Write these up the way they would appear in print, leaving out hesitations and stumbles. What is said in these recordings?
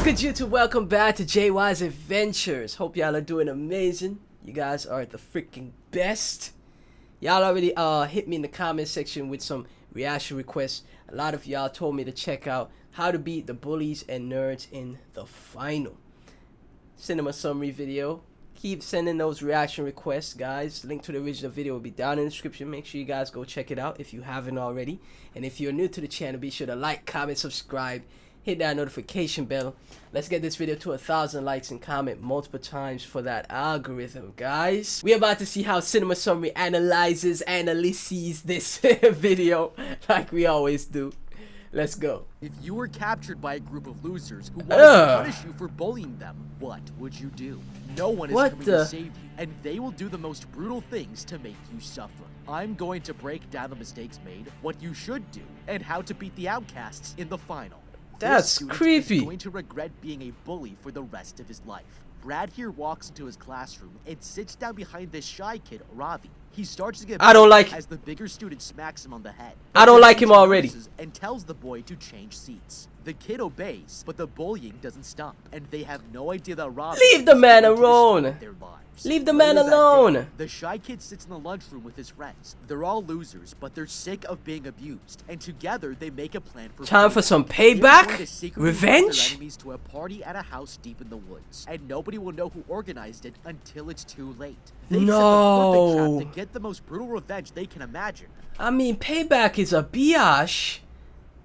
good, YouTube? Welcome back to JY's Adventures. Hope y'all are doing amazing. You guys are the freaking best. Y'all already hit me in the comment section with some reaction requests. A lot of y'all told me to check out how to beat the bullies and nerds in the final cinema summary video. Keep sending those reaction requests, guys. Link to the original video will be down in the description. Make sure you guys go check it out if you haven't already. And if you're new to the channel, be sure to like, comment, subscribe, hit that notification bell. Let's get this video to 1,000 likes and comment multiple times for that algorithm, guys. We're about to see how Cinema Summary analyzes this video like we always do. Let's go. If you were captured by a group of losers who wanted to punish you for bullying them, what would you do? No one is coming to save you, and they will do the most brutal things to make you suffer. I'm going to break down the mistakes made, what you should do, and how to beat the outcasts in the final. That's creepy. He's going to regret being a bully for the rest of his life. Brad here walks into his classroom and sits down behind this shy kid, Ravi. He starts to get as the bigger student smacks him on the head. I don't like him already. And tells the boy to change seats. The kid obeys, but the bullying doesn't stop, and they have no idea that Ravi leave the man alone. Leave the man alone. The shy kid sits in the lunchroom with his friends. They're all losers, but they're sick of being abused, and together they make a plan for time for some payback, revenge. Their enemies to a party at a house deep in the woods, and nobody will know who organized it until it's too late. They set the perfect trap to get the most brutal revenge they can imagine. I mean, payback is a biatch,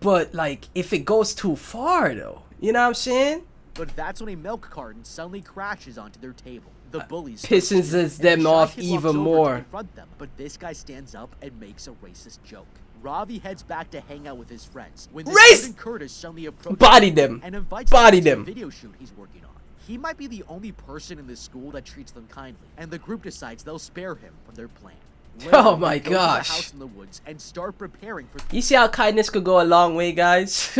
but like if it goes too far, though, you know what I'm saying? But that's when a milk carton suddenly crashes onto their table. The bullies pisses them off even more. Them, but this guy stands up and makes a racist joke. Ravi heads back to hang out with his friends when Curtis suddenly approaches them and invites him to the video shoot he's working on. He might be the only person in this school that treats them kindly, and the group decides they'll spare him from their plan. Oh my gosh! House in the woods and start preparing for. You see how kindness could go a long way, guys.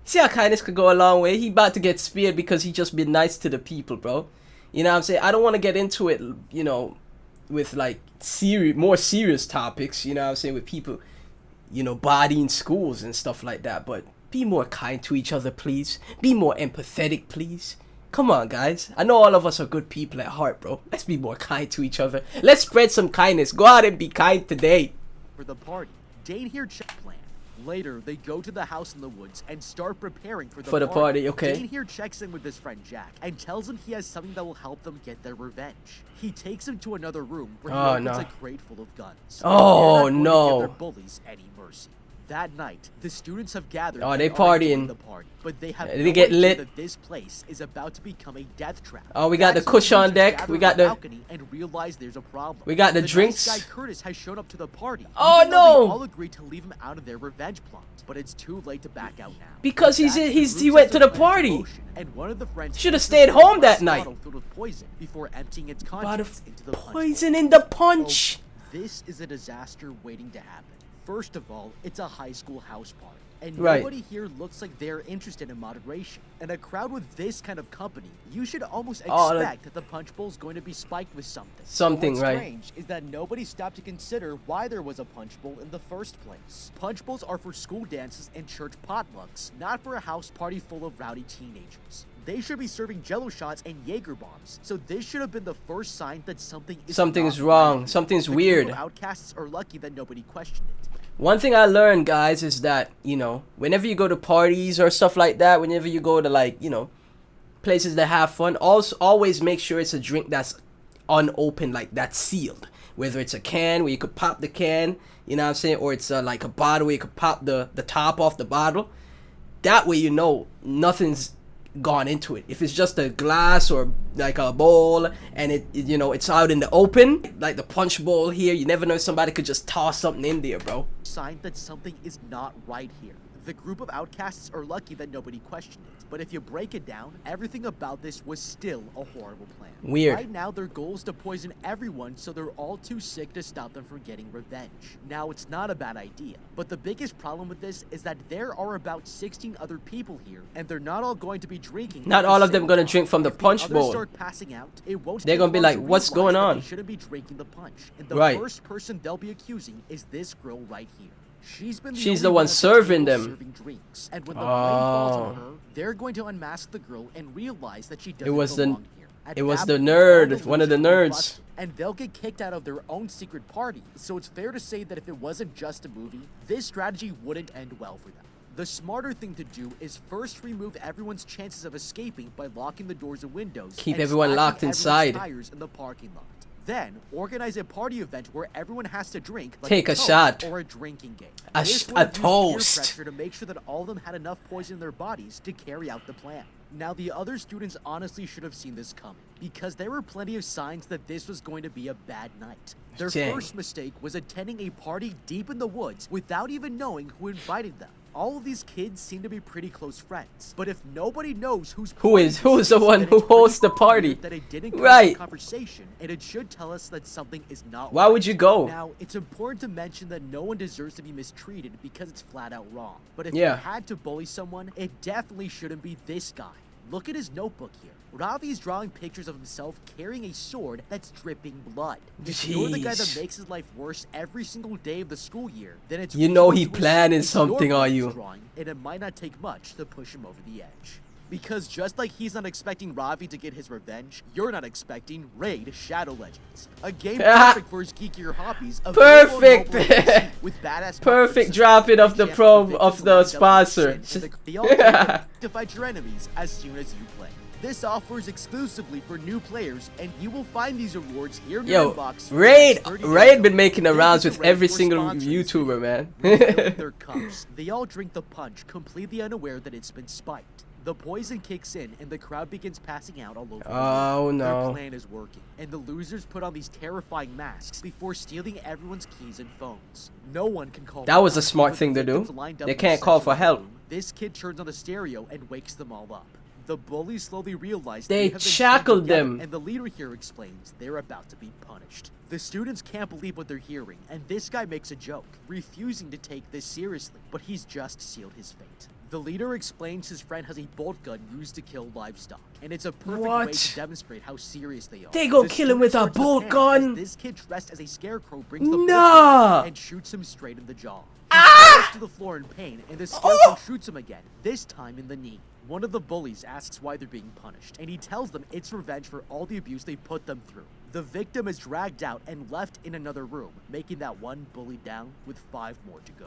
See how kindness could go a long way. He about to get speared because he just been nice to the people, bro. You know what I'm saying? I don't want to get into it, you know, with like more serious topics, you know what I'm saying, with people, you know, bodying schools and stuff like that. But be more kind to each other, please. Be more empathetic, please. Come on, guys. I know all of us are good people at heart, bro. Let's be more kind to each other. Let's spread some kindness. Go out and be kind today. For the party, Dane here checks plan. Later, they go to the house in the woods and start preparing for the party. Okay. Dane here checks in with his friend Jack and tells him he has something that will help them get their revenge. He takes him to another room where he opens a crate full of guns. Oh no! Their bullies any mercy. That night, the students have gathered. Oh, they partying. The party, but they have they get lit. That this place is about to become a death trap. Oh, we got the kush on deck. We got the balcony and realize there's a problem. We got the drinks. Nice guy Curtis has shown up to the party. Oh no! They all agreed to leave him out of their revenge plot, but it's too late to back out now. Because he went to the party. And one of the friends should have stayed home that night. Filled with poison before emptying its contents into the poison in the punch. Oh, this is a disaster waiting to happen. First of all, it's a high school house party, and nobody here looks like they're interested in moderation. In a crowd with this kind of company, you should almost expect that the punch bowl is going to be spiked with something. What's strange is that nobody stopped to consider why there was a punch bowl in the first place. Punch bowls are for school dances and church potlucks, not for a house party full of rowdy teenagers. They should be serving Jello shots and Jaeger bombs. So this should have been the first sign that something's wrong. Something's weird. The outcasts are lucky that nobody questioned it. One thing I learned, guys, is that, you know, whenever you go to parties or stuff like that, whenever you go to, like, you know, places that have fun, always make sure it's a drink that's unopened, like that's sealed. Whether it's a can where you could pop the can, you know what I'm saying, or it's like a bottle where you could pop the top off the bottle. That way you know nothing's gone into it. If it's just a glass or like a bowl and you know, it's out in the open, like the punch bowl here, you never know, somebody could just toss something in there, bro. Sign that something is not right here. The group of outcasts are lucky that nobody questioned it. But if you break it down, everything about this was still a horrible plan. Weird. Right now, their goal is to poison everyone so they're all too sick to stop them from getting revenge. Now, it's not a bad idea. But the biggest problem with this is that there are about 16 other people here, and they're not all going to be drinking. Not all of them going to drink from the punch bowl. Start passing out, it won't They're going to be like, what's going on? They shouldn't be drinking the punch. And the first person they'll be accusing is this girl right here. She's the one serving them. Serving drinks. And when the blame falls on her, they're going to unmask the girl and realize that she doesn't belong here. It was the nerd, one of the nerds. And they'll get kicked out of their own secret party. So it's fair to say that if it wasn't just a movie, this strategy wouldn't end well for them. The smarter thing to do is first remove everyone's chances of escaping by locking the doors and windows. Keep everyone locked inside. Tires in the parking lot. Then organize a party event where everyone has to drink, like take a shot or a drinking game. A toast. Peer pressure to make sure that all of them had enough poison in their bodies to carry out the plan. Now, the other students honestly should have seen this coming, because there were plenty of signs that this was going to be a bad night. Their first mistake was attending a party deep in the woods without even knowing who invited them. All of these kids seem to be pretty close friends, but if nobody knows who's the one who hosts the party, that it didn't conversation, and it should tell us that something is not. Why would you go? Now, it's important to mention that no one deserves to be mistreated because it's flat out wrong. But if you had to bully someone, it definitely shouldn't be this guy. Look at his notebook here. Ravi's drawing pictures of himself carrying a sword that's dripping blood. If you're the guy that makes his life worse every single day of the school year, then it's he planning something, are you? Drawing, and it might not take much to push him over the edge. Because just like he's not expecting Ravi to get his revenge, you're not expecting Raid Shadow Legends. A game perfect for his geekier hobbies. Perfect! With badass perfect dropping of the sponsor. To fight your enemies as soon as you play. This offer is exclusively for new players, and you will find these rewards here in your inbox. Raid been making the rounds with every single YouTuber, man. Their cups. They all drink the punch, completely unaware that it's been spiked. The poison kicks in, and the crowd begins passing out all over. Oh no! Their plan is working, and the losers put on these terrifying masks before stealing everyone's keys and phones. No one can call. That was a smart thing to do. They can't call for help. This kid turns on the stereo and wakes them all up. The bullies slowly realize they shackled them, and the leader here explains they're about to be punished. The students can't believe what they're hearing, and this guy makes a joke, refusing to take this seriously, but he's just sealed his fate. The leader explains his friend has a bolt gun used to kill livestock, and it's a perfect way to demonstrate how serious they are. They go kill him with a bolt gun. This kid dressed as a scarecrow brings the bolt gun and shoots him straight in the jaw. He falls to the floor in pain, and the scarecrow shoots him again, this time in the knee. One of the bullies asks why they're being punished, and he tells them it's revenge for all the abuse they put them through. The victim is dragged out and left in another room, making that one bully down with 5 more to go.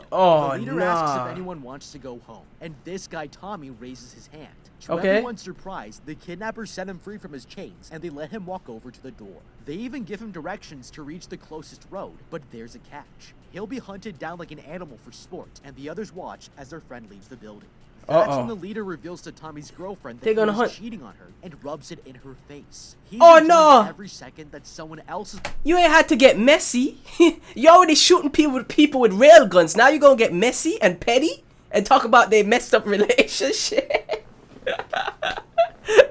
The leader asks if anyone wants to go home, and this guy Tommy raises his hand. To everyone's surprise, the kidnappers set him free from his chains, and they let him walk over to the door. They even give him directions to reach the closest road, but there's a catch. He'll be hunted down like an animal for sport, and the others watch as their friend leaves the building. That's when the leader reveals to Tommy's girlfriend that he's cheating on her and rubs it in her face. He's every second that someone else is. You ain't had to get messy. You already shooting people with rail guns. Now you're gonna get messy and petty and talk about their messed up relationship.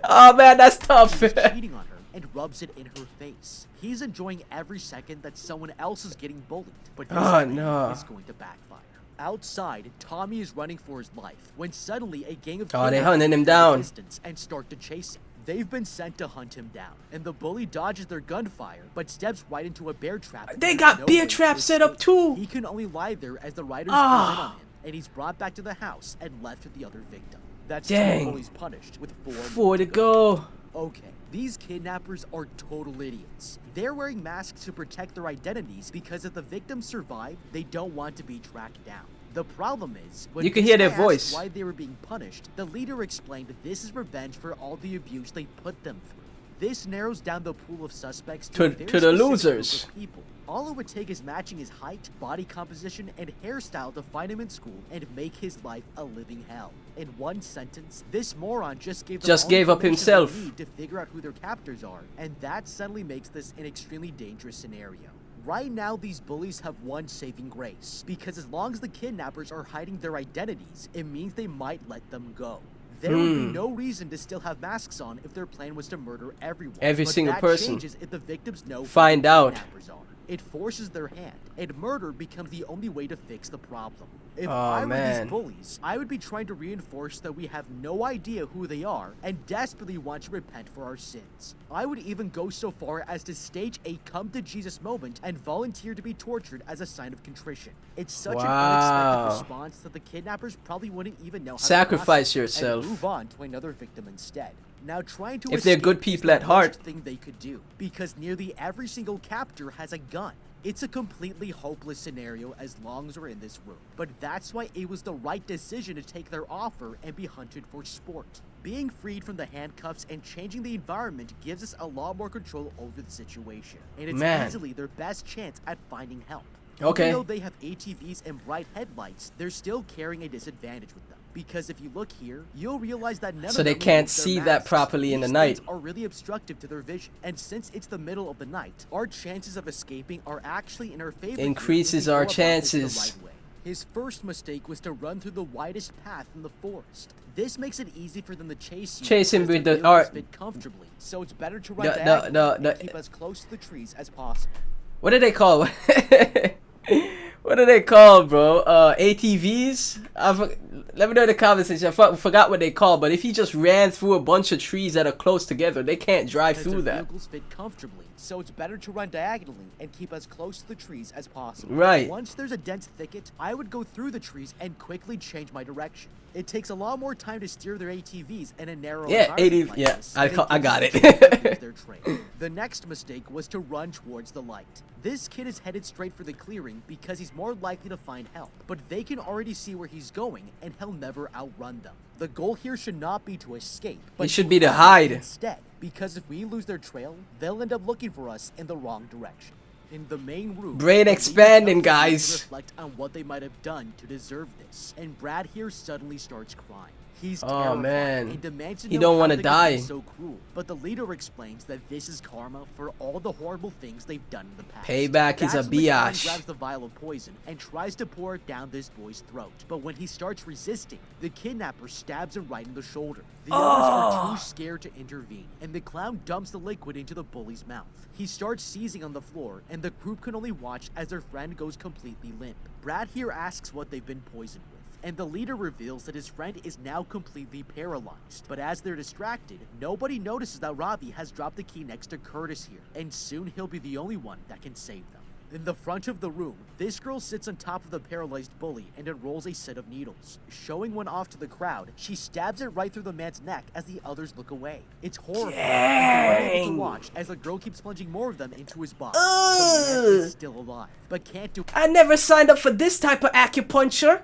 Oh man, that's tough. He's cheating on her and rubs it in her face. He's enjoying every second that someone else is getting bullied, but his plan is going to backfire. Outside, Tommy is running for his life when suddenly a gang of they're hunting him down and start to chase him. They've been sent to hunt him down, and the bully dodges their gunfire but steps right into a bear trap. They got bear traps set up too. He can only lie there as the riders pull in on him, and he's brought back to the house and left with the other victim. That's the bully's punished with 4 to go. Okay, these kidnappers are total idiots. They're wearing masks to protect their identities because if the victims survive, they don't want to be tracked down. The problem is, when you can hear their voice. Why they were being punished, the leader explained that this is revenge for all the abuse they put them through. This narrows down the pool of suspects to the losers. People. All it would take is matching his height, body composition, and hairstyle to find him in school and make his life a living hell. In one sentence, this moron just gave up himself to figure out who their captors are, and that suddenly makes this an extremely dangerous scenario. Right now, these bullies have one saving grace, because as long as the kidnappers are hiding their identities, it means they might let them go. There would be no reason to still have masks on if their plan was to murder everyone. Every single person. Changes if the victims know find out. Kidnappers are. It forces their hand, and murder becomes the only way to fix the problem. If Oh, I were man. these bullies, I would be trying to reinforce that we have no idea who they are and desperately want to repent for our sins. I would even go so far as to stage a come-to-Jesus moment and volunteer to be tortured as a sign of contrition. It's such an Wow. unexpected response that the kidnappers probably wouldn't even know how Sacrifice to yourself. and move on to another victim instead. Now, trying to If they're good escape is people the at heart. worst thing they could do, because nearly every single captor has a gun. It's a completely hopeless scenario as long as we're in this room. But that's why it was the right decision to take their offer and be hunted for sport. Being freed from the handcuffs and changing the environment gives us a lot more control over the situation. And it's easily their best chance at finding help. Okay. Even though they have ATVs and bright headlights, they're still carrying a disadvantage with them. Because if you look here, you'll realize that none of So they them can't remove their see that masks. properly in the These night. things are really obstructive to their vision, and since it's the middle of the night, our chances of escaping are actually in our favor. Increases our chances. Right way. His first mistake was to run through the widest path in the forest. This makes it easy for them to chase you. Chase him because with their the wheels art. fit comfortably, so it's better to run No, diagonally no. and keep as close to the trees as possible. What do they call? What are they called, bro? ATVs? Let me know in the comments section. I forgot what they call, but if he just ran through a bunch of trees that are close together, they can't drive through their that. vehicles fit comfortably, so it's better to run diagonally and keep as close to the trees as possible. Right. Once there's a dense thicket, I would go through the trees and quickly change my direction. It takes a lot more time to steer their ATVs in a narrow Yeah, environment like yeah, this, I and it got gives it. them a chance to use their trail. The next mistake was to run towards the light. This kid is headed straight for the clearing because he's more likely to find help, but they can already see where he's going and he'll never outrun them. The goal here should not be to escape, but should be to hide. instead, because if we lose their trail, they'll end up looking for us in the wrong direction. In the main room, Brain the expanding, leaders have to guys. reflect on what they might have done to deserve this, and Brad here suddenly starts crying. He's Oh, terrified man. and demands to He know don't how wanna they could be die. so cruel. But the leader explains that this is karma for all the horrible things they've done in the past. Payback is a That's when the clown biatch. grabs the vial of poison and tries to pour it down this boy's throat. But when he starts resisting, the kidnapper stabs him right in the shoulder. The others are too scared to intervene, and the clown dumps the liquid into the bully's mouth. He starts seizing on the floor, and the group can only watch as their friend goes completely limp. Brad here asks what they've been poisoned with, and the leader reveals that his friend is now completely paralyzed. But as they're distracted, nobody notices that Ravi has dropped the key next to Curtis here, and soon he'll be the only one that can save them. In the front of the room, this girl sits on top of the paralyzed bully and unrolls a set of needles. Showing one off to the crowd, she stabs it right through the man's neck as the others look away. It's horrifying, and they're unable to watch as the girl keeps plunging more of them into his body. The man is still alive, but can't do. I never signed up for this type of acupuncture.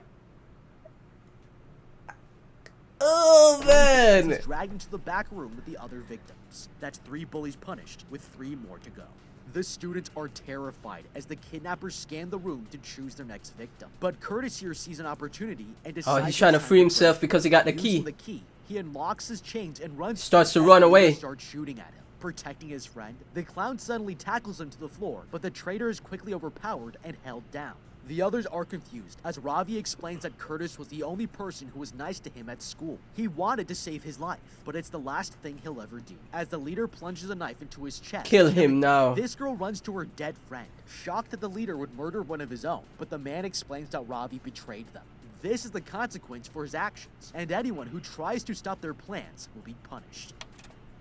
Oh, man. He's dragged into the back room with the other victims. That's 3 bullies punished, with 3 more to go. The students are terrified as the kidnappers scan the room to choose their next victim. But Curtis here sees an opportunity and decides he's trying to free himself because he got the key. Using the key, he unlocks his chains and runs. Starts to as run the away. leader starts shooting at him, protecting his friend. The clown suddenly tackles him to the floor, but the traitor is quickly overpowered and held down. The others are confused, as Ravi explains that Curtis was the only person who was nice to him at school. He wanted to save his life, but it's the last thing he'll ever do. As the leader plunges a knife into his chest, Kill him now. This girl runs to her dead friend, shocked that the leader would murder one of his own, but the man explains that Ravi betrayed them. This is the consequence for his actions, and anyone who tries to stop their plans will be punished.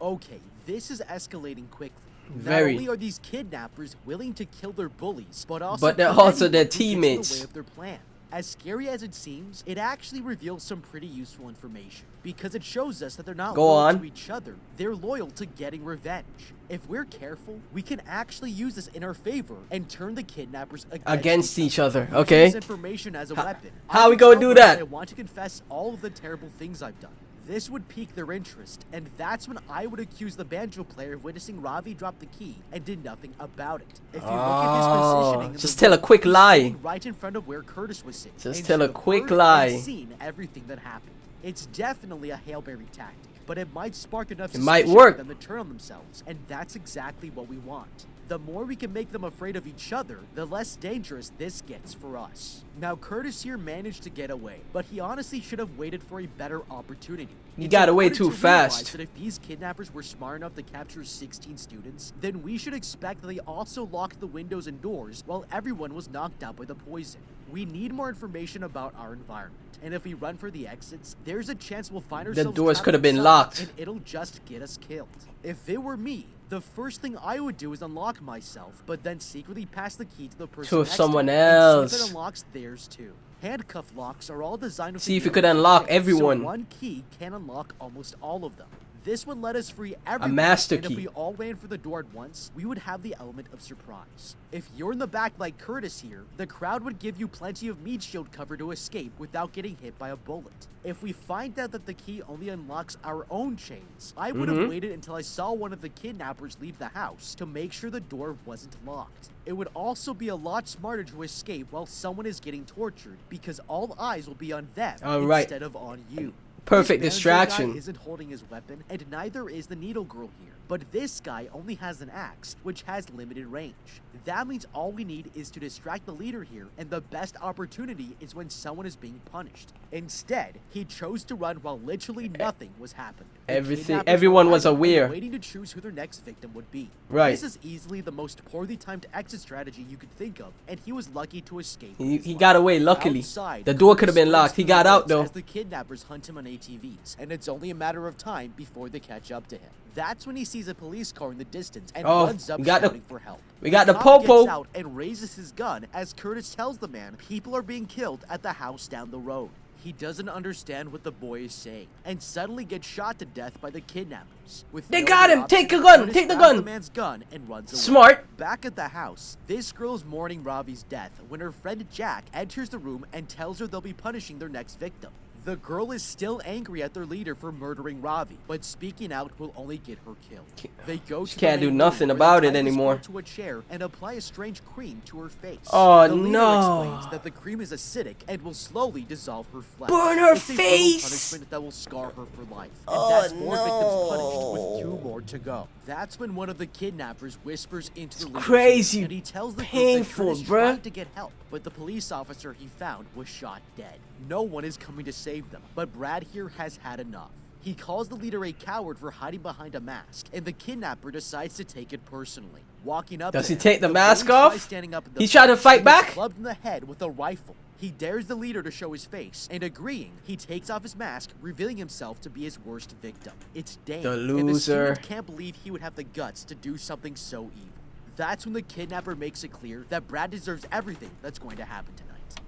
Okay, this is escalating quickly. Very. Not only are these kidnappers willing to kill their bullies, but also they're kill also anyone their who gets in the teammates. way of their plan. As scary as it seems, it actually reveals some pretty useful information, because it shows us that they're not Go loyal on. to each other, they're loyal to getting revenge. If we're careful, we can actually use this in our favor and turn the kidnappers Against each other, Using okay? this information as a weapon. how I we can gonna tell do them that? I want to confess all of the terrible things I've done. This would pique their interest, and that's when I would accuse the banjo player of witnessing Ravi drop the key and did nothing about it. If you look at his positioning in just the tell a room, quick he's lie. sitting right in front of where Curtis was sitting. Just and tell a should have quick heard lie. and seen everything that happened. It's definitely a Hail Berry tactic, but it might spark enough It might suspicion work. for them to turn on themselves, and that's exactly what we want. The more we can make them afraid of each other, the less dangerous this gets for us. Now, Curtis here managed to get away, but he honestly should have waited for a better opportunity. You got away too fast. That if these kidnappers were smart enough to capture 16 students, then we should expect that they also locked the windows and doors while everyone was knocked out by the poison. We need more information about our environment, and if we run for the exits, there's a chance we'll find ourselves the doors could have been inside, locked, and it'll just get us killed. If it were me, the first thing I would do is unlock myself, but then secretly pass the key to the person next someone to me else. and see if it unlocks theirs too. Handcuff locks are all designed with See if you could unlock everyone. So one key can unlock almost all of them. This would let us free everyone, a master and key. if we all ran for the door at once, we would have the element of surprise. If you're in the back like Curtis here, the crowd would give you plenty of meat shield cover to escape without getting hit by a bullet. If we find out that the key only unlocks our own chains, I would have waited until I saw one of the kidnappers leave the house to make sure the door wasn't locked. It would also be a lot smarter to escape while someone is getting tortured, because all eyes will be on them instead of on you. Perfect This distraction. guy isn't holding his weapon, and neither is the needle girl here. But this guy only has an axe, which has limited range. That means all we need is to distract the leader here, and the best opportunity is when someone is being punished. Instead, he chose to run while literally nothing was happening. Everyone was aware. Waiting to choose who their next victim would be. Right. This is easily the most poorly timed exit strategy you could think of, and he was lucky to escape. He got away, luckily. Outside, The door could have been locked. He got out, though. As the kidnappers hunt him on ATVs, and it's only a matter of time before they catch up to him. That's when he sees a police car in the distance and runs up shouting for help. We got the cop popo. gets out and raises his gun as Curtis tells the man people are being killed at the house down the road. He doesn't understand what the boy is saying and suddenly gets shot to death by the kidnappers. They got him! Take a gun! Take the gun! The man's gun and runs away. Smart. Back at the house, this girl's mourning Ravi's death when her friend Jack enters the room and tells her they'll be punishing their next victim. The girl is still angry at their leader for murdering Ravi, but speaking out will only get her killed. They go to can't do nothing about it anymore. To a chair and apply a strange cream to her face. Oh, the leader no. explains that the cream is acidic and will slowly dissolve her flesh. Burn her it's face. A brutal punishment that will scar her for life. And that's more victims punished with 2 more to go. That's when one of the kidnappers whispers into the leader's crazy, ear, and he tells the painful, group that Curtis bruh. tried to get help, but the police officer he found was shot dead. No one is coming to save them, but Brad here has had enough. He calls the leader a coward for hiding behind a mask, and the kidnapper decides to take it personally. Walking up, Does to he him, take the mask police off? guy standing up in the He tried to front fight gets back? Clubbed in the head with a rifle. He dares the leader to show his face, and agreeing, he takes off his mask, revealing himself to be his worst victim. It's Dane, The and the loser. student can't believe he would have the guts to do something so evil. That's when the kidnapper makes it clear that Brad deserves everything that's going to happen tonight.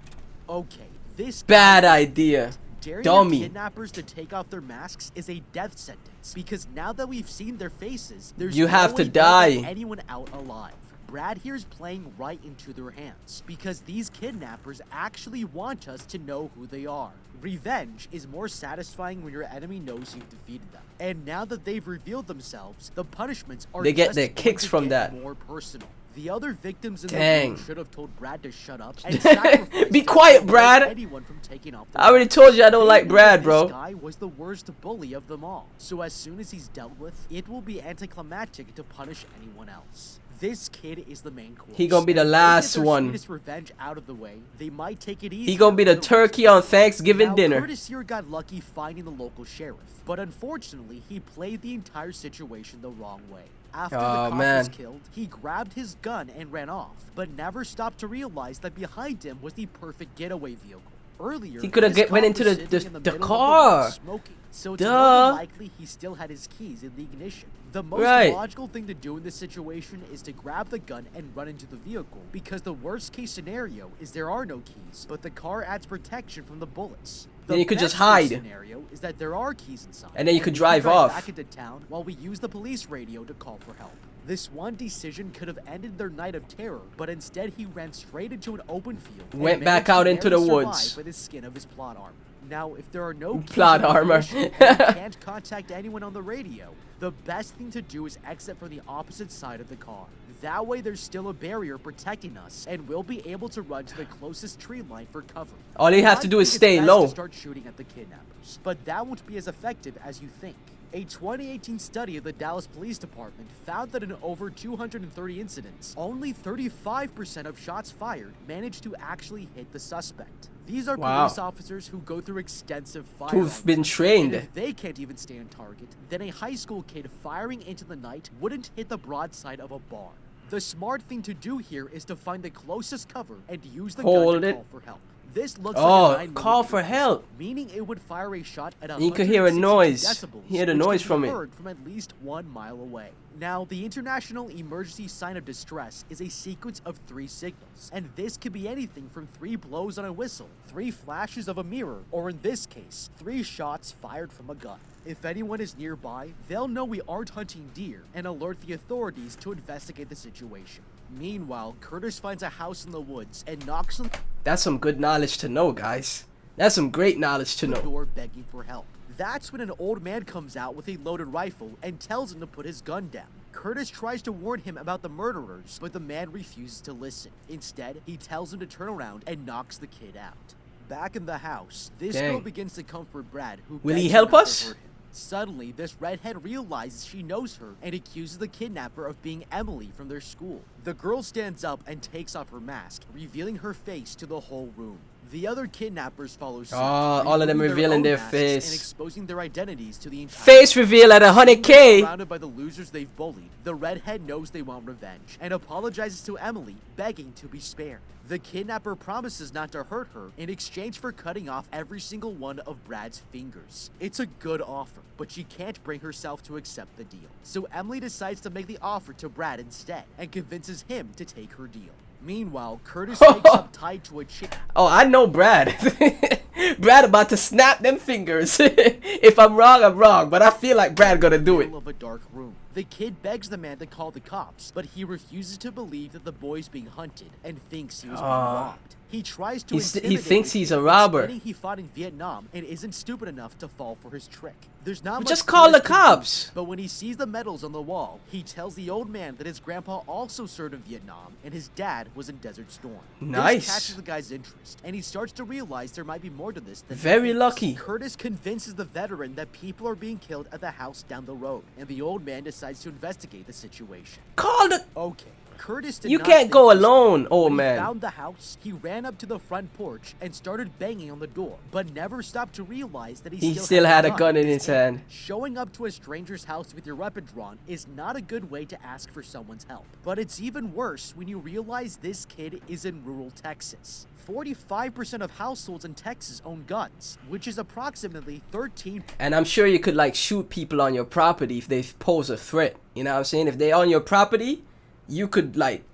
Okay, this Bad idea. daring Dummy. the kidnappers to take off their masks is a death sentence, because now that we've seen their faces, there's You no have to way they'll get die. anyone out alive. Brad here's playing right into their hands, because these kidnappers actually want us to know who they are. Revenge is more satisfying when your enemy knows you've defeated them. And now that they've revealed themselves, the punishments are They get just their going kicks to from get that. more personal. The other victims in Dang. the room should have told Brad to shut up and sacrifice Be him quiet, to Brad. prevent anyone from taking off their I already masks. told you I don't They like knew Brad, that bro. This guy was the worst bully of them all. So as soon as he's dealt with, it will be anticlimactic to punish anyone else. This kid is the main course. He gonna be the And if they last get their one. sweetest revenge out of the way, they might take it easy. He gonna be the turkey on Thanksgiving Now, dinner. Curtis here got lucky finding the local sheriff, but unfortunately, he played the entire situation the wrong way. After the Oh, cop man. was killed, he grabbed his gun and ran off, but never stopped to realize that behind him was the perfect getaway vehicle. Earlier, He coulda this went cop into was the sitting in the middle of car. road smoking, so it's Duh. more than likely he still had his keys in the ignition. The most Right. logical thing to do in this situation is to grab the gun and run into the vehicle, because the worst case scenario is there are no keys, but the car adds protection from the bullets. The Then you could just best case hide. Scenario is that there are keys inside, And then you could we drive off. back into town while we use the police radio to call for help. This one decision could have ended their night of terror, but instead he ran straight into an open field. and Went back managed to out into the barely survive woods. with the skin of his plot armor. Now, if there are no keys Plot in the armor. ignition and you can't contact anyone on the radio, the best thing to do is exit from the opposite side of the car. That way there's still a barrier protecting us, and we'll be able to run to the closest tree line for cover. All you have to do is I think it's stay best low. to start shooting at the kidnappers, but that won't be as effective as you think. A 2018 study of the Dallas Police Department found that in over 230 incidents, only 35% of shots fired managed to actually hit the suspect. These are police officers who go through extensive firearms. Who've been trained. And if they can't even stay on target, then a high school kid firing into the night wouldn't hit the broadside of a bar. The smart thing to do here is to find the closest cover and use the gun to call for help. This looks like a call for help. Meaning it would fire a shot at you could hear a noise. decibels, hear the noise from it. Heard from at least 1 mile away. Now, the International Emergency Sign of Distress is a sequence of 3 signals, and this could be anything from 3 blows on a whistle, 3 flashes of a mirror, or in this case, 3 shots fired from a gun. If anyone is nearby, they'll know we aren't hunting deer and alert the authorities to investigate the situation. Meanwhile, Curtis finds a house in the woods and knocks on That's some good knowledge to know, guys. That's some great knowledge to know. door begging for help. That's when an old man comes out with a loaded rifle and tells him to put his gun down. Curtis tries to warn him about the murderers, but the man refuses to listen. Instead, he tells him to turn around and knocks the kid out. Back in the house, this girl begins to comfort Brad, who will he help us? Suddenly, this redhead realizes she knows her and accuses the kidnapper of being Emily from their school. The girl stands up and takes off her mask, revealing her face to the whole room. The other kidnappers follow suit, all of them revealing their face and exposing their identities to the entire face reveal at 100K. Surrounded by the losers they've bullied, the redhead knows they want revenge and apologizes to Emily, begging to be spared. The kidnapper promises not to hurt her in exchange for cutting off every single one of Brad's fingers. It's a good offer, but she can't bring herself to accept the deal. So Emily decides to make the offer to Brad instead and convinces him to take her deal. Meanwhile, Curtis wakes up tied to a chair. Oh, I know Brad. Brad about to snap them fingers. If I'm wrong, but I feel like Brad gonna do it. Of a dark room. The kid begs the man to call the cops, but he refuses to believe that the boy's being hunted and thinks he was being robbed. He tries to he thinks he's a robber. He fought in Vietnam and isn't stupid enough to fall for his trick. There's not much just call the cops. But when he sees the medals on the wall, he tells the old man that his grandpa also served in Vietnam and his dad was in Desert Storm. Nice. This catches the guy's interest, and he starts to realize there might be more to this than very lucky. Curtis convinces the veteran that people are being killed at the house down the road, and the old man decides to investigate the situation. Call the... Okay. Curtis did you not can't go this. alone, old When man. He found the house, he ran up to the front porch and started banging on the door, but never stopped to realize that he still had a gun in his hand. Showing up to a stranger's house with your weapon drawn is not a good way to ask for someone's help. But it's even worse when you realize this kid is in rural Texas. 45% of households in Texas own guns, which is approximately 13. And I'm sure you could like shoot people on your property if they pose a threat. You know what I'm saying? If they're on your property, you could like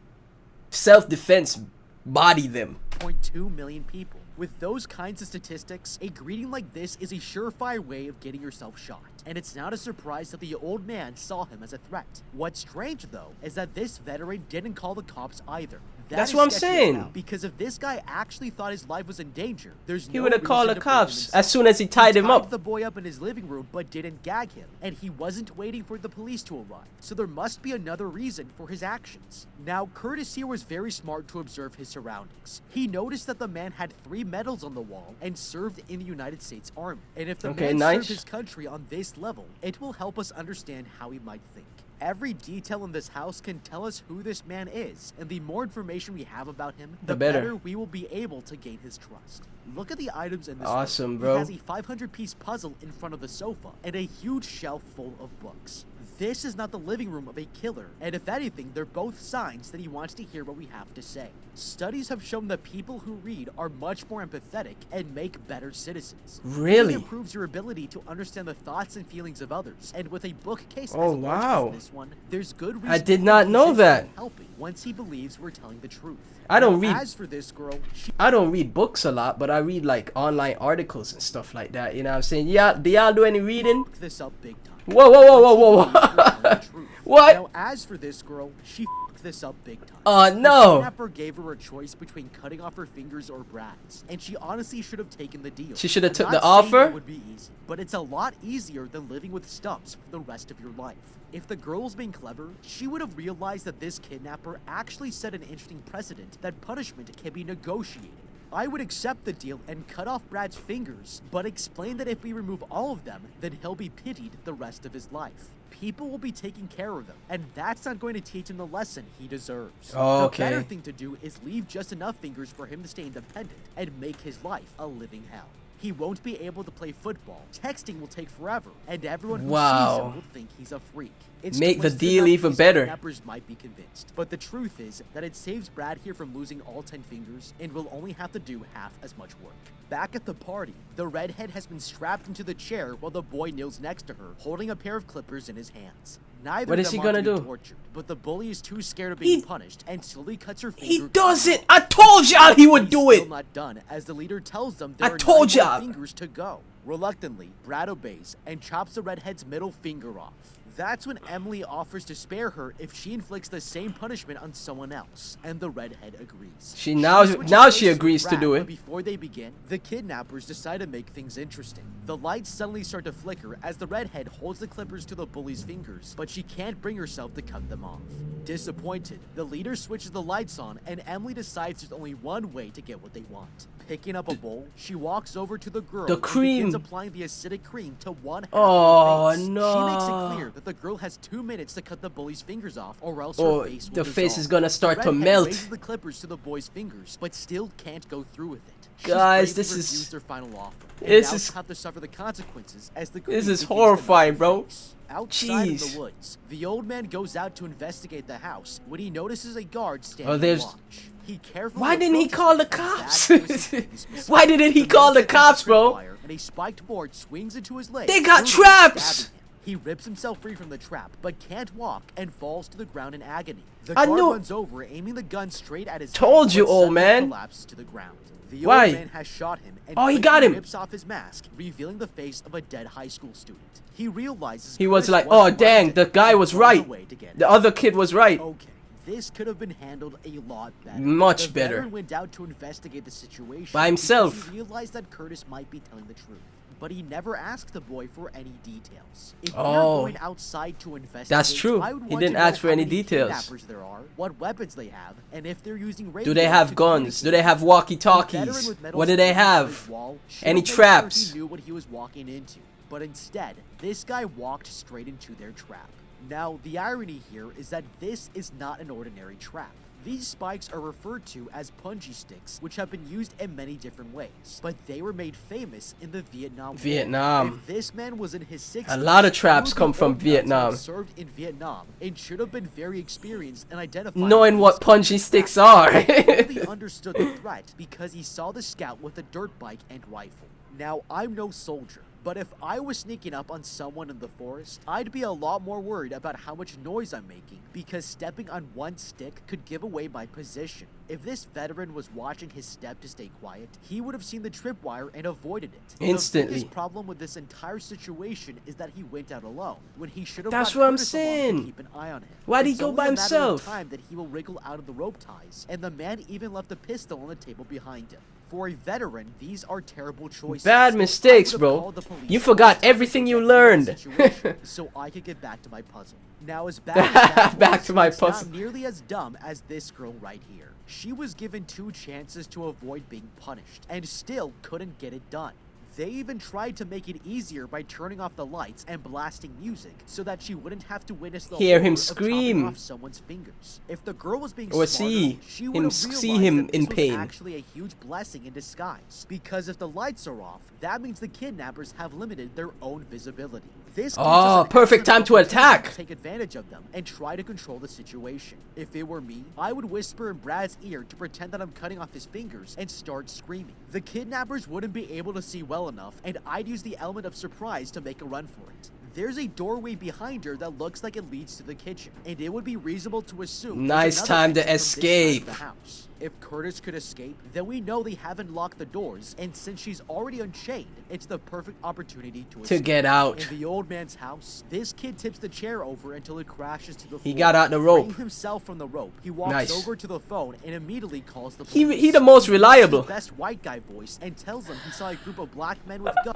self-defense body them. 0.2 million people. With those kinds of statistics, a greeting like this is a surefire way of getting yourself shot. And it's not a surprise that the old man saw him as a threat. What's strange, though, is that this veteran didn't call the cops either. That's what I'm saying. Because if this guy actually thought his life was in danger, he would have called the cops as soon as he tied him up. The boy up in his living room, but didn't gag him, and he wasn't waiting for the police to arrive. So there must be another reason for his actions. Now, Curtis here was very smart to observe his surroundings. He noticed that the man had 3 medals on the wall and served in the United States Army. And if the man served his country on this level, it will help us understand how he might think. Every detail in this house can tell us who this man is, and the more information we have about him, the better we will be able to gain his trust. Look at the items in this room. Bro. He has a 500-piece puzzle in front of the sofa and a huge shelf full of books. This is not the living room of a killer, and if anything, they're both signs that he wants to hear what we have to say. Studies have shown that people who read are much more empathetic and make better citizens. Really? It improves your ability to understand the thoughts and feelings of others, and with a bookcase wow. as this one, there's good reason I did not know that. Helping once he believes we're telling the truth. I don't read. As for this girl, I don't read books a lot, but I read like online articles and stuff like that. You know what I'm saying? Yeah, do y'all do any reading? This up big time. Whoa, whoa, whoa, whoa, whoa. What? Now, as for this girl, she f***ed this up big time. No. The kidnapper gave her a choice between cutting off her fingers or Brad's, and she honestly should have taken the deal. She should have took I'm the not saying offer. It would be easy, but it's a lot easier than living with stumps for the rest of your life. If the girl was being clever, she would have realized that this kidnapper actually set an interesting precedent that punishment can be negotiated. I would accept the deal and cut off Brad's fingers, but explain that if we remove all of them, then he'll be pitied the rest of his life. People will be taking care of him, and that's not going to teach him the lesson he deserves. Oh, the better okay. thing to do is leave just enough fingers for him to stay independent and make his life a living hell. He won't be able to play football, texting will take forever, and everyone who sees Wow. him will think he's a freak. It's Make the twisted deal enough even these better. kidnappers might be convinced, but the truth is that it saves Brad here from losing all 10 fingers and will only have to do half as much work. Back at the party, the redhead has been strapped into the chair while the boy kneels next to her, holding a pair of clippers in his hands. Neither What of is them he want gonna to be do? tortured, but the bully is too scared of being He- punished and slowly cuts her finger. He doesn't. I told y'all he would He's do still it. not done, as the leader tells them I there are told 9 more ya. fingers to go. Reluctantly, Brad obeys and chops the redhead's middle finger off. That's when Emily offers to spare her if she inflicts the same punishment on someone else, and the redhead agrees. She now switches she places with agrees to Brad, do it. But before they begin, the kidnappers decide to make things interesting. The lights suddenly start to flicker as the redhead holds the clippers to the bully's fingers, but she can't bring herself to cut them off. Disappointed, the leader switches the lights on, and Emily decides there's only one way to get what they want. Picking up a bowl, she walks over to the girl The and cream. begins applying the acidic cream to one half Oh, of her face. She makes no. it clear that the girl has 2 minutes to cut the bully's fingers off, or else Or her face will the face dissolve. is gonna start The to redhead melt. raises the clippers to the boy's fingers, but still can't go through with it. She's Guys, bravely this is- refused their final offer. And this now is- she'll have to suffer the consequences as the This cream is begins to horrifying, melt bro. her face. Outside in Jeez. the woods, the old man goes out to investigate the house when he notices a guard standing Oh, there's- watch. He carefully Why didn't he approaches call him the and cops? stabs him as he takes his Why didn't he The call man the takes cops, bro? tripwire, and a spiked board swings into his leg. They got brutally traps! stabbing him. He rips himself free from the trap, but can't walk and falls to the ground in agony. The I guard knew- runs over, aiming the gun straight at his Told head, you, but old suddenly man. collapses to the ground. The Why? old man has shot him, and Oh, he quickly got him. rips off his mask, revealing the face of a dead high school student. He realizes He was Curtis like, wasn't oh dang, wanted the guy and was runs right. away to get The him. other kid was right. Okay, this could have been handled a lot better. Much the better. veteran went out to investigate the situation By himself. because he realized that Curtis might be telling the truth, but he never asked the boy for any details. If Oh. you're going outside to investigate, That's true. I would He want didn't to know ask for how any many details. kidnappers there are, what weapons they have, and if they're using radios Do they have to guns? Do communicate. they have The veteran walkie-talkies? with metal What do they springs on have? his wall should Any have made sure traps? He knew what he was walking into, but instead, this guy walked straight into their trap. Now, the irony here is that this is not an ordinary trap. These spikes are referred to as punji sticks, which have been used in many different ways, but they were made famous in the Vietnam War. Vietnam. If this man was in his 60s, A lot of traps he would come be from old enough to have Vietnam. Served in Vietnam and should have been very experienced in identifying Knowing what these punchy sticks are. totally understood the threat because he saw the scout with a dirt bike and rifle. Now, I'm no soldier, but if I was sneaking up on someone in the forest, I'd be a lot more worried about how much noise I'm making because stepping on one stick could give away my position. If this veteran was watching his step to stay quiet, he would have seen the tripwire and avoided it. Instantly. The biggest problem with this entire situation is that he went out alone when he should have That's brought what I'm Curtis along to saying. keep an eye on him. Why'd he It's go only by a matter of himself? time that he will wriggle out of the rope ties, and the man even left a pistol on the table behind him. For a veteran, these are terrible choices. Bad mistakes, I would have bro. called the police You the forgot first time everything to you get me out of learned. the situation, so I could get back to my puzzle. Now, as bad as that Back was, to my it's puzzle. not nearly as dumb as this girl right here. She was given 2 chances to avoid being punished, and still couldn't get it done. They even tried to make it easier by turning off the lights and blasting music so that she wouldn't have to witness the Hear him horror of chopping scream. off someone's fingers. If the girl was being Or smarter, see she him- would have see realized him that this in was pain. actually a huge blessing in disguise. Because if the lights are off, that means the kidnappers have limited their own visibility. This gives us Oh, an perfect extra time to opportunity attack. take advantage of them and try to control the situation. If it were me, I would whisper in Brad's ear to pretend that I'm cutting off his fingers and start screaming. The kidnappers wouldn't be able to see well enough, and I'd use the element of surprise to make a run for it. There's a doorway behind her that looks like it leads to the kitchen, and it would be reasonable to assume Nice there's time another to exit from this side of escape. the house. If Curtis could escape, then we know they haven't locked the doors, and since she's already unchained, it's the perfect opportunity to escape. get out. In the old man's house, this kid tips the chair over until it crashes to the floor. He got out the rope. Freeing himself from the rope, he walks Nice. over to the phone and immediately calls the He police. the most He reliable. uses the best white guy voice and tells them he saw a group of black men with guns.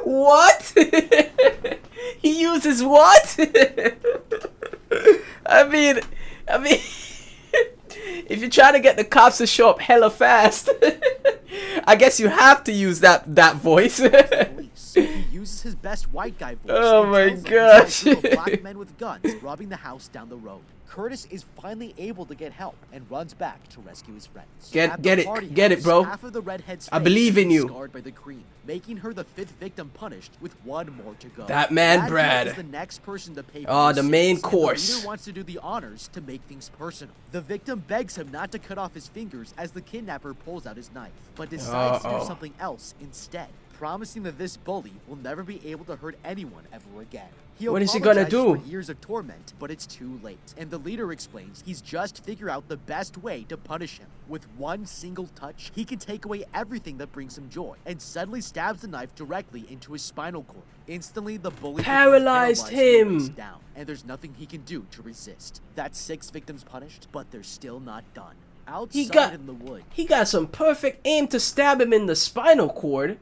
What? He uses what? I mean, If you're trying to get the cops to show up hella fast, I guess you have to use that voice. He uses his best white guy voice. Oh my gosh. Black men with guns robbing the house down the road. Curtis is finally able to get help and runs back to rescue his friends. Get it, bro. Half of the redhead's I believe in you. Scarred by the cream, making her the 5th victim punished with 1 more to go. That man, Brad. Is the next person to pay for Oh, the his main sins, course. The leader wants to do the honors to make things personal. The victim begs him not to cut off his fingers as the kidnapper pulls out his knife, but decides to do something else instead, promising that this bully will never be able to hurt anyone ever again. What is he gonna do? For years of torment, but it's too late. And the leader explains he's just figured out the best way to punish him. With one single touch, he can take away everything that brings him joy, and suddenly stabs the knife directly into his spinal cord. Instantly, the bully paralyzed him. Down, and there's nothing he can do to resist. That's 6 victims punished, but they're still not done. Outside in the wood, he got some perfect aim to stab him in the spinal cord.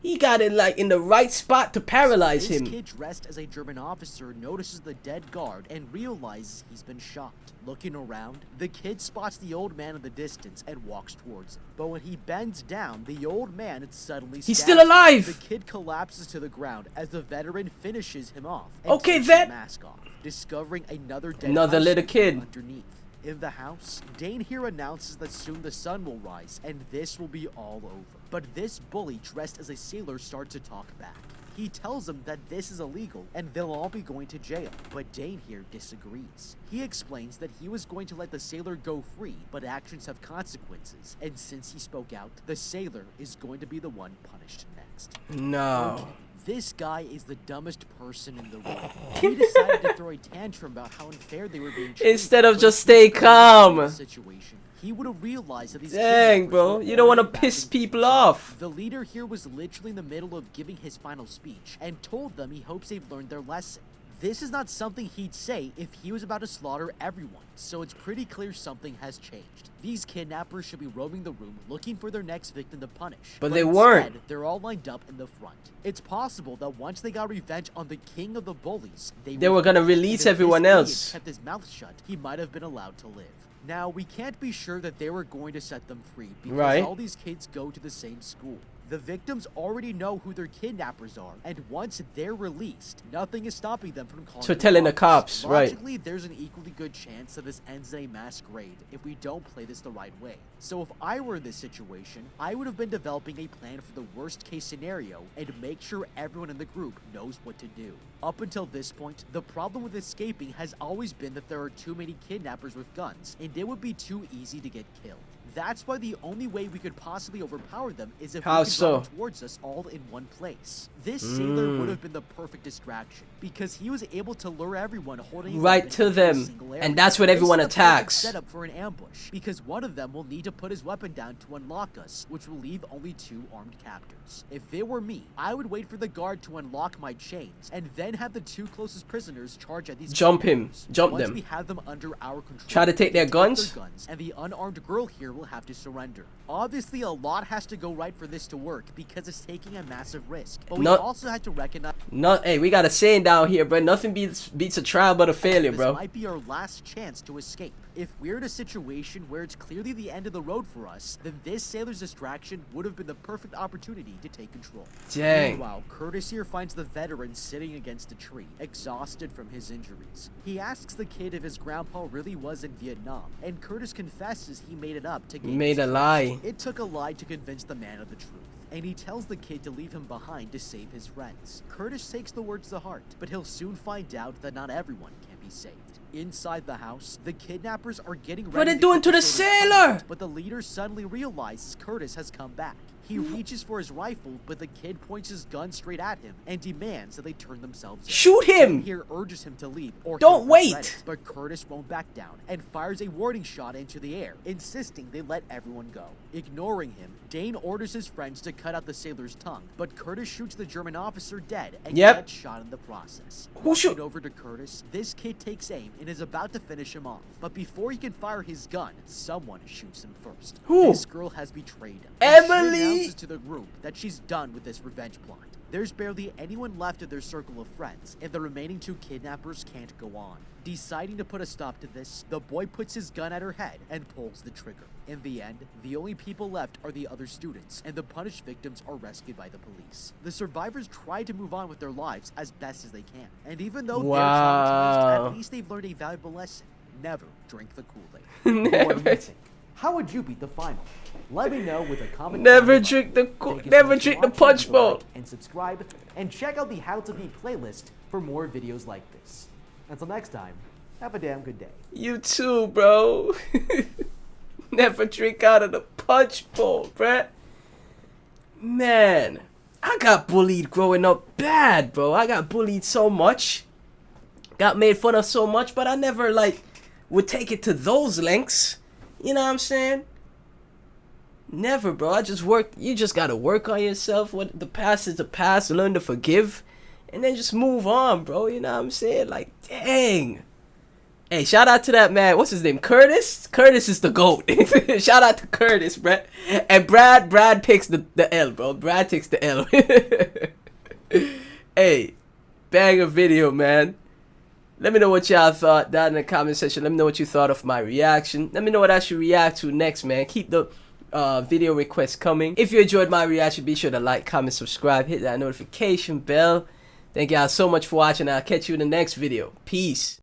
He got it like in the right spot to paralyze him. This kid dressed as a German officer notices the dead guard and realizes he's been shot. Looking around, the kid spots the old man in the distance and walks towards him. But when he bends down, the old man suddenly He's still alive! The kid collapses to the ground as the veteran finishes him off and okay, takes vet. his mask off, discovering another dead little kid underneath. In the house, Dane here announces that soon the sun will rise and this will be all over. But this bully dressed as a sailor starts to talk back. He tells them that this is illegal and they'll all be going to jail, but Dane here disagrees. He explains that he was going to let the sailor go free, but actions have consequences, and since he spoke out, the sailor is going to be the one punished next. No. Okay. This guy is the dumbest person in the room. He decided to throw a tantrum about how unfair they were being treated. Instead of just stay calm. Situation, he would have realized that these dang, bro, you don't want to piss people off. The leader here was literally in the middle of giving his final speech and told them he hopes they've learned their lesson. This is not something he'd say if he was about to slaughter everyone, so it's pretty clear something has changed. These kidnappers should be roaming the room looking for their next victim to punish. But they weren't. Instead, they're all lined up in the front. It's possible that once they got revenge on the king of the bullies, they were gonna release everyone else. If kept his mouth shut, he might have been allowed to live. Now, we can't be sure that they were going to set them free because all these kids go to the same school. The victims already know who their kidnappers are, and once they're released, nothing is stopping them from calling telling the cops, Logically, there's an equally good chance that this ends in a mass grave if we don't play this the right way. So if I were in this situation, I would have been developing a plan for the worst case scenario and make sure everyone in the group knows what to do. Up until this point, the problem with escaping has always been that there are too many kidnappers with guns, and it would be too easy to get killed. That's why the only way we could possibly overpower them is if we could run towards us all in one place. This sailor would have been the perfect distraction because he was able to lure everyone holding right to them, and that's when everyone attacks. Set up for an ambush because one of them will need to put his weapon down to unlock us, which will leave only 2 armed captors. If it were me, I would wait for the guard to unlock my chains and then have the 2 closest prisoners charge at these. Jump them. Once we have them under our control, try to take their guns, and the unarmed girl here will have to surrender. Obviously, a lot has to go right for this to work because it's taking a massive risk. But we also had to recognize. Hey, we got a saying down here, bro. Nothing beats a trial but a failure, bro. This might be our last chance to escape. If we're in a situation where it's clearly the end of the road for us, then this sailor's distraction would have been the perfect opportunity to take control. Dang. Meanwhile, Curtis here finds the veteran sitting against a tree, exhausted from his injuries. He asks the kid if his grandpa really was in Vietnam, and Curtis confesses he made it up to gain a lie. It took a lie to convince the man of the truth, and he tells the kid to leave him behind to save his friends. Curtis takes the words to heart, but he'll soon find out that not everyone can be saved. Inside the house, the kidnappers are getting ready. What are they doing to the sailor? But the leader suddenly realizes Curtis has come back. He reaches for his rifle, but the kid points his gun straight at him and demands that they turn themselves in. Shoot him! Here urges him to leave or don't wait. But Curtis won't back down and fires a warning shot into the air, insisting they let everyone go. Ignoring him, Dane orders his friends to cut out the sailor's tongue, but Curtis shoots the German officer dead and gets shot in the process. Who shot over to Curtis? This kid takes aim and is about to finish him off, but before he can fire his gun, someone shoots him first. Who? This girl has betrayed him. Emily! To the group that she's done with this revenge plot. There's barely anyone left of their circle of friends, and the remaining 2 kidnappers can't go on. Deciding to put a stop to this, the boy puts his gun at her head and pulls the trigger. In the end, the only people left are the other students, and the punished victims are rescued by the police. The survivors try to move on with their lives as best as they can, and even though they're traumatized, at least they've learned a valuable lesson. Never drink the Kool-Aid. Never. How would you beat the final? Let me know with a comment. Never drink the punch bowl. Like and subscribe, and check out the How to Beat playlist for more videos like this. Until next time, have a damn good day. You too, bro. Never drink out of the punch bowl, bruh. Man, I got bullied growing up bad, bro. I got bullied so much. Got made fun of so much, but I never, like, would take it to those lengths. You know what I'm saying? Never, bro. I just work. You just gotta work on yourself. What the past is the past. Learn to forgive, and then just move on, bro. You know what I'm saying? Like, dang. Hey, shout out to that man. What's his name? Curtis. Curtis is the GOAT. Shout out to Curtis, Brett. And Brad takes the L, bro. Brad takes the L. Hey, banger video, man. Let me know what y'all thought down in the comment section. Let me know what you thought of my reaction. Let me know what I should react to next, man. Keep the video requests coming. If you enjoyed my reaction, be sure to like, comment, subscribe, hit that notification bell. Thank y'all so much for watching. I'll catch you in the next video. Peace.